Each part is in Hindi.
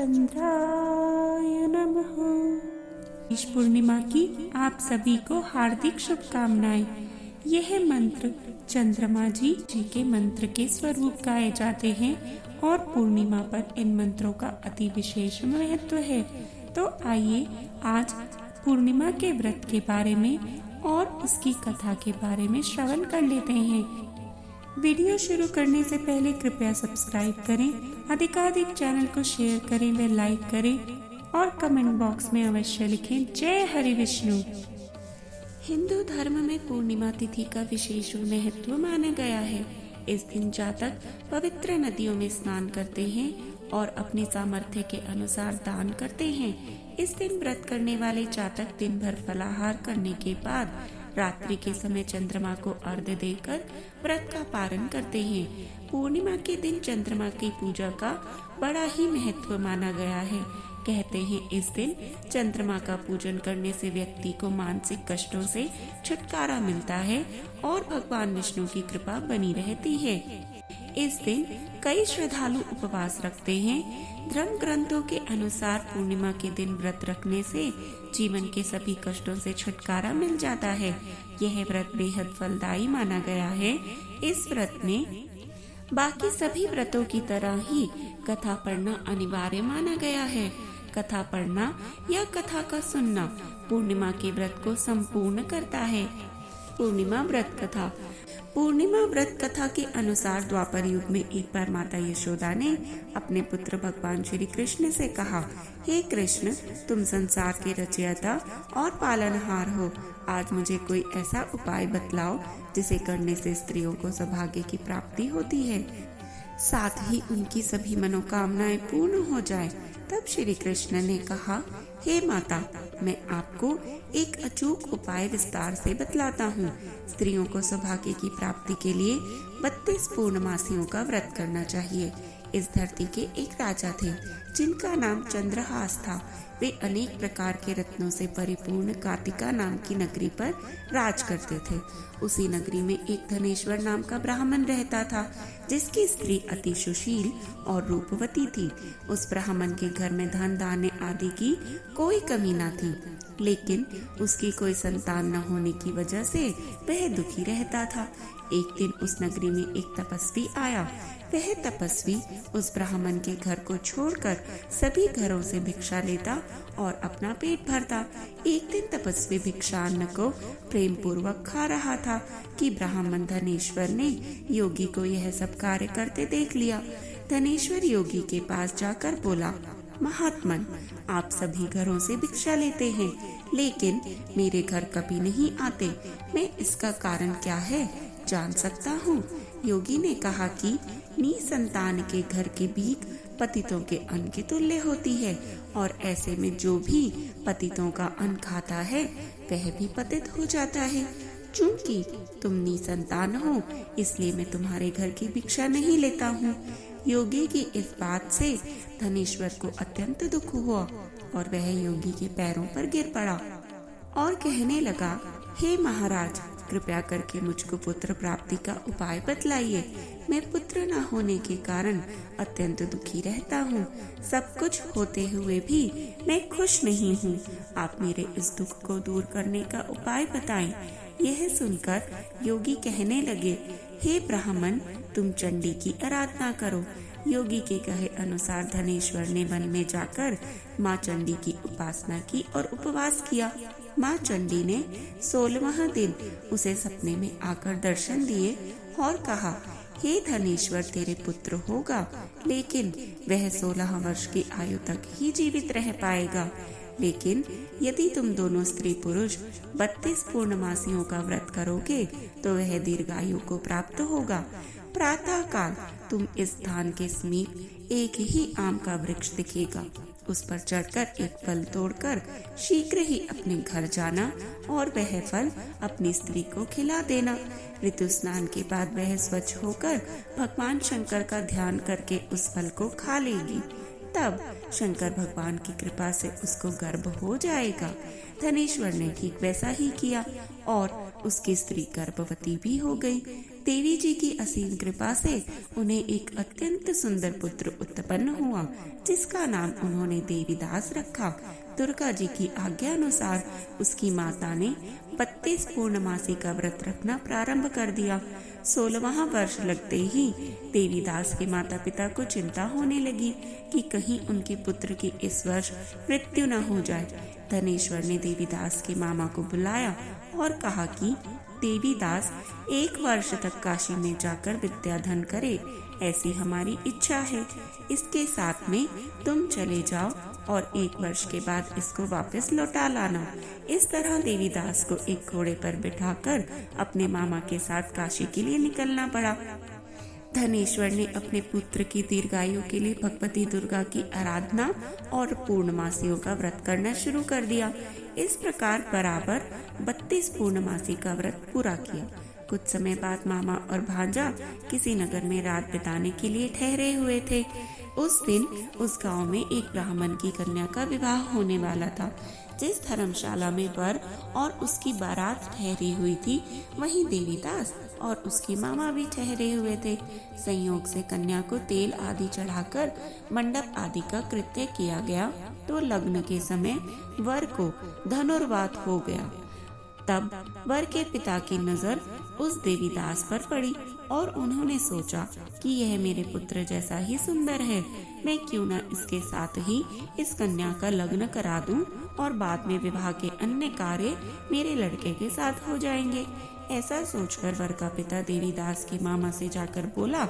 चंद्राय नमः। इस पूर्णिमा की आप सभी को हार्दिक शुभकामनाएं। यह मंत्र चंद्रमा जी के मंत्र के स्वरूप गाए जाते हैं और पूर्णिमा पर इन मंत्रों का अति विशेष महत्व है। तो आइए आज पूर्णिमा के व्रत के बारे में और उसकी कथा के बारे में श्रवण कर लेते हैं। वीडियो शुरू करने से पहले कृपया सब्सक्राइब करें, अधिकाधिक चैनल को शेयर करें व लाइक करें और कमेंट बॉक्स में अवश्य लिखें जय हरि विष्णु। हिंदू धर्म में पूर्णिमा तिथि का विशेष महत्व माना गया है। इस दिन जातक पवित्र नदियों में स्नान करते हैं और अपनी सामर्थ्य के अनुसार दान करते हैं। इस दिन व्रत करने वाले जातक दिन भर फलाहार करने के बाद रात्रि के समय चंद्रमा को अर्घ्य देकर व्रत का पारण करते हैं। पूर्णिमा के दिन चंद्रमा की पूजा का बड़ा ही महत्व माना गया है। कहते हैं इस दिन चंद्रमा का पूजन करने से व्यक्ति को मानसिक कष्टों से छुटकारा मिलता है और भगवान विष्णु की कृपा बनी रहती है। इस दिन कई श्रद्धालु उपवास रखते हैं। धर्म ग्रंथों के अनुसार पूर्णिमा के दिन व्रत रखने से जीवन के सभी कष्टों से छुटकारा मिल जाता है। यह व्रत बेहद फलदायी माना गया है। इस व्रत में बाकी सभी व्रतों की तरह ही कथा पढ़ना अनिवार्य माना गया है। कथा पढ़ना या कथा का सुनना पूर्णिमा के व्रत को संपूर्ण करता है। पूर्णिमा व्रत कथा के अनुसार द्वापर युग में एक बार माता यशोदा ने अपने पुत्र भगवान श्री कृष्ण से कहा, हे कृष्ण, तुम संसार के रचयिता और पालनहार हो। आज मुझे कोई ऐसा उपाय बतलाओ जिसे करने से स्त्रियों को सौभाग्य की प्राप्ति होती है, साथ ही उनकी सभी मनोकामनाएं पूर्ण हो जाए। तब श्री कृष्ण ने कहा, हे माता, मैं आपको एक अचूक उपाय विस्तार से बतलाता हूँ। स्त्रियों को सौभाग्य की प्राप्ति के लिए 32 पूर्णमासियों का व्रत करना चाहिए। इस धरती के एक राजा थे जिनका नाम चंद्रहास था। वे अनेक प्रकार के रत्नों से परिपूर्ण कार्तिका नाम की नगरी पर राज करते थे। उसी नगरी में एक धनेश्वर नाम का ब्राह्मण रहता था जिसकी स्त्री अति सुशील और रूपवती थी। उस ब्राह्मण के घर में धन धान्य आदि की कोई कमी न थी, लेकिन उसकी कोई संतान न होने की वजह से वह दुखी रहता था। एक दिन उस नगरी में एक तपस्वी आया। वह तपस्वी उस ब्राह्मण के घर को छोड़कर सभी घरों से भिक्षा लेता और अपना पेट भरता। एक दिन तपस्वी भिक्षान्न को प्रेम पूर्वक खा रहा था कि ब्राह्मण धनेश्वर ने योगी को यह सब कार्य करते देख लिया। धनेश्वर योगी के पास जाकर बोला, महात्मन, आप सभी घरों से भिक्षा लेते हैं, लेकिन मेरे घर कभी नहीं आते। मैं इसका कारण क्या है जान सकता हूँ? योगी ने कहा कि निसंतान के घर की भीख पतितों के अन्न के तुल्य होती है और ऐसे में जो भी पतितों का अन्न खाता है वह भी पतित हो जाता है। चूंकि तुम निसंतान हो इसलिए मैं तुम्हारे घर की भिक्षा नहीं लेता हूँ। योगी की इस बात से धनेश्वर को अत्यंत दुख हुआ और वह योगी के पैरों पर गिर पड़ा और कहने लगा, हे महाराज, कृपया करके मुझको पुत्र प्राप्ति का उपाय बतलाइए। मैं पुत्र न होने के कारण अत्यंत दुखी रहता हूँ। सब कुछ होते हुए भी मैं खुश नहीं हूँ। आप मेरे इस दुख को दूर करने का उपाय बताएं। यह सुनकर योगी कहने लगे, हे ब्राह्मण, तुम चंडी की आराधना करो। योगी के कहे अनुसार धनेश्वर ने वन में जाकर माँ चंडी की उपासना की और उपवास किया। माँ चंडी ने 16वां दिन उसे सपने में आकर दर्शन दिए और कहा, हे धनेश्वर, तेरे पुत्र होगा, लेकिन वह 16 वर्ष की आयु तक ही जीवित रह पाएगा। लेकिन यदि तुम दोनों स्त्री पुरुष 32 पूर्णमासियों का व्रत करोगे तो वह दीर्घायु को प्राप्त होगा। प्रातः काल तुम इस स्थान के समीप एक ही आम का वृक्ष दिखेगा। उस पर चढ़कर एक फल तोड़कर शीघ्र ही अपने घर जाना और वह फल अपनी स्त्री को खिला देना। ऋतु स्नान के बाद वह स्वच्छ होकर भगवान शंकर का ध्यान करके उस फल को खा लेगी। तब शंकर भगवान की कृपा से उसको गर्भ हो जाएगा। धनेश्वर ने ठीक वैसा ही किया और उसकी स्त्री गर्भवती भी हो गई। देवी जी की असीम कृपा से उन्हें एक अत्यंत सुंदर पुत्र उत्पन्न हुआ, जिसका नाम उन्होंने देवीदास रखा। दुर्गा जी की आज्ञा अनुसार उसकी माता ने 32 पूर्णमासी का व्रत रखना प्रारंभ कर दिया। 16वां वर्ष लगते ही देवीदास के माता पिता को चिंता होने लगी कि कहीं उनके पुत्र की इस वर्ष मृत्यु न हो जाए। धनेश्वर ने देवीदास के मामा को बुलाया और कहा कि देवीदास 1 वर्ष तक काशी में जाकर विद्याधन करे, ऐसी हमारी इच्छा है। इसके साथ में तुम चले जाओ और 1 वर्ष के बाद इसको वापस लौटा लाना। इस तरह देवीदास को एक घोड़े पर बिठाकर अपने मामा के साथ काशी के लिए निकलना पड़ा। धनेश्वर ने अपने पुत्र की दीर्घायु के लिए भगवती दुर्गा की आराधना और पूर्णमासियों का व्रत करना शुरू कर दिया। इस प्रकार बराबर 32 पूर्णमासी का व्रत पूरा किया। कुछ समय बाद मामा और भांजा किसी नगर में रात बिताने के लिए ठहरे हुए थे। उस दिन उस गांव में एक ब्राह्मण की कन्या का विवाह होने वाला था। जिस धर्मशाला में वर और उसकी बारात ठहरी हुई थी, वहीं देवीदास और उसके मामा भी ठहरे हुए थे। संयोग से कन्या को तेल आदि चढ़ाकर मंडप आदि का कृत्य किया गया तो लग्न के समय वर को धनुर्वात हो गया। तब वर के पिता की नजर उस देवीदास पर पड़ी और उन्होंने सोचा कि यह मेरे पुत्र जैसा ही सुंदर है, मैं क्यों न इसके साथ ही इस कन्या का लग्न करा दूं और बाद में विवाह के अन्य कार्य मेरे लड़के के साथ हो जाएंगे। ऐसा सोचकर वर का पिता देवीदास के मामा से जाकर बोला,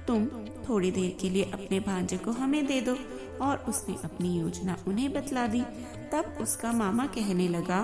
तुम थोड़ी देर के लिए अपने भांजे को हमें दे दो। और उसने अपनी योजना उन्हें बतला दी। तब उसका मामा कहने लगा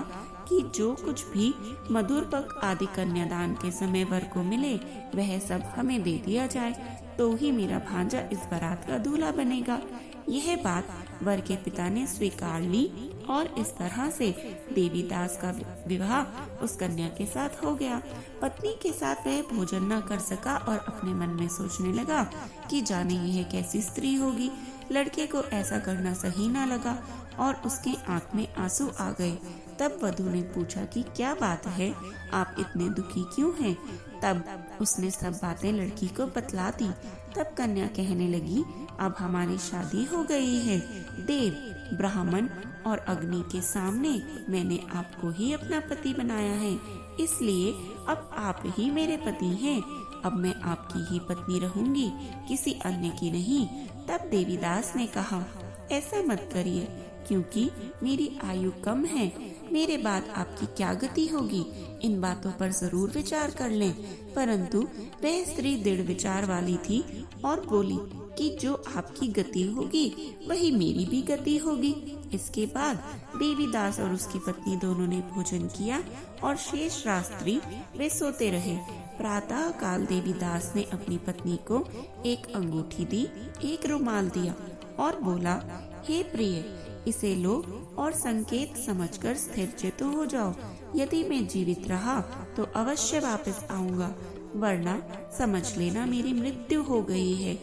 कि जो कुछ भी मधुर पक आदि कन्यादान के समय वर को मिले वह सब हमें दे दिया जाए, तो ही मेरा भांजा इस बारात का दूल्हा बनेगा। यह बात वर के पिता ने स्वीकार ली और इस तरह से देवीदास का विवाह उस कन्या के साथ हो गया। पत्नी के साथ वह भोजन न कर सका और अपने मन में सोचने लगा कि जाने यह कैसी स्त्री होगी। लड़के को ऐसा करना सही न लगा और उसके आंख में आंसू आ गए। तब वधू ने पूछा कि क्या बात है, आप इतने दुखी क्यों हैं? तब उसने सब बातें लड़की को बतला दी। तब कन्या कहने लगी, अब हमारी शादी हो गई है। देव, ब्राह्मण और अग्नि के सामने मैंने आपको ही अपना पति बनाया है, इसलिए अब आप ही मेरे पति हैं। अब मैं आपकी ही पत्नी रहूंगी, किसी अन्य की नहीं। तब देवीदास ने कहा, ऐसा मत करिए, क्योंकि मेरी आयु कम है। मेरे बाद आपकी क्या गति होगी, इन बातों पर जरूर विचार कर लें। परंतु वह स्त्री दृढ़ विचार वाली थी और बोली कि जो आपकी गति होगी वही मेरी भी गति होगी। इसके बाद देवीदास और उसकी पत्नी दोनों ने भोजन किया और शेष रात्रि वे सोते रहे। प्रातः काल देवीदास ने अपनी पत्नी को एक अंगूठी दी, एक रुमाल दिया और बोला, हे प्रिय, इसे लो और संकेत समझकर स्थिर चेतो हो जाओ। यदि मैं जीवित रहा तो अवश्य वापस आऊंगा, वरना समझ लेना मेरी मृत्यु हो गई है।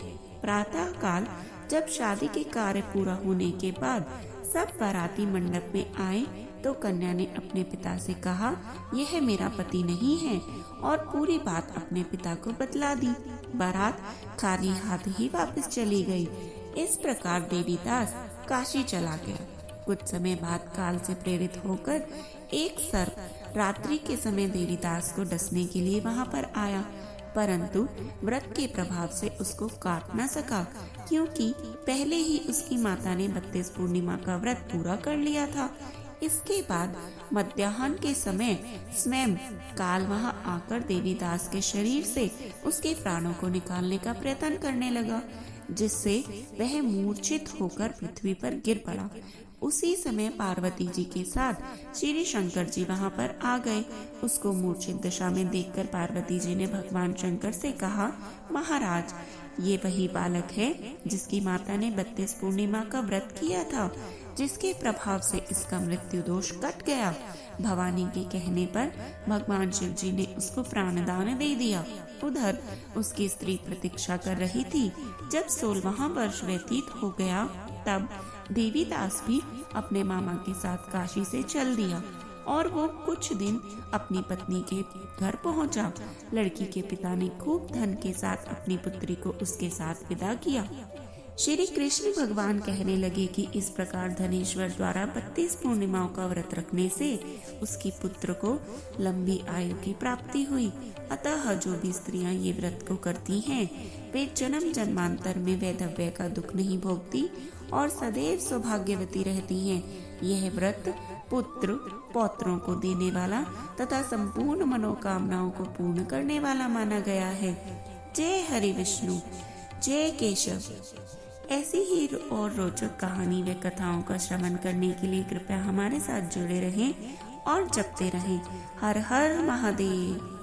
प्रातः काल जब शादी के कार्य पूरा होने के बाद सब बाराती मंडप में आए तो कन्या ने अपने पिता से कहा, यह मेरा पति नहीं है, और पूरी बात अपने पिता को बतला दी। बारात खाली हाथ ही वापस चली गई। इस प्रकार देवीदास काशी चला गया। कुछ समय बाद काल से प्रेरित होकर एक सर्प रात्रि के समय देवीदास को डसने के लिए वहां पर आया, परंतु व्रत के प्रभाव से उसको काट न सका, क्योंकि पहले ही उसकी माता ने 32 पूर्णिमा का व्रत पूरा कर लिया था। इसके बाद मध्याह्न के समय स्वयं काल वहां आकर देवीदास के शरीर से उसके प्राणों को निकालने का प्रयत्न करने लगा, जिससे वह मूर्छित होकर पृथ्वी पर गिर पड़ा। उसी समय पार्वती जी के साथ श्री शंकर जी वहां पर आ गए। उसको मूर्छित दशा में देखकर पार्वती जी ने भगवान शंकर से कहा, महाराज, ये वही बालक है जिसकी माता ने 32 पूर्णिमा का व्रत किया था, जिसके प्रभाव से इसका मृत्यु दोष कट गया। भवानी के कहने पर भगवान शिव जी ने उसको प्राणदान दे दिया। उधर उसकी स्त्री प्रतीक्षा कर रही थी। जब 16वां वर्ष व्यतीत हो गया तब देवीदास भी अपने मामा के साथ काशी से चल दिया। और वो कुछ दिन अपनी पत्नी के घर पहुंचा। लड़की के पिता ने खूब धन के साथ अपनी पुत्री को उसके साथ विदा किया। श्री कृष्ण भगवान कहने लगे कि इस प्रकार धनेश्वर द्वारा 32 पूर्णिमाओं का व्रत रखने से उसकी पुत्र को लंबी आयु की प्राप्ति हुई। अतः जो भी स्त्रियां ये व्रत को करती हैं वे जन्म जन्मांतर में वैधव्य का दुख नहीं भोगती और सदैव सौभाग्यवती रहती हैं। यह व्रत पुत्र पौत्रों को देने वाला तथा संपूर्ण मनोकामनाओं को पूर्ण करने वाला माना गया है। जय हरि विष्णु, जय केशव। ऐसी ही और रोचक कहानी व कथाओं का श्रवण करने के लिए कृपया हमारे साथ जुड़े रहें और जपते रहें। हर हर महादेव।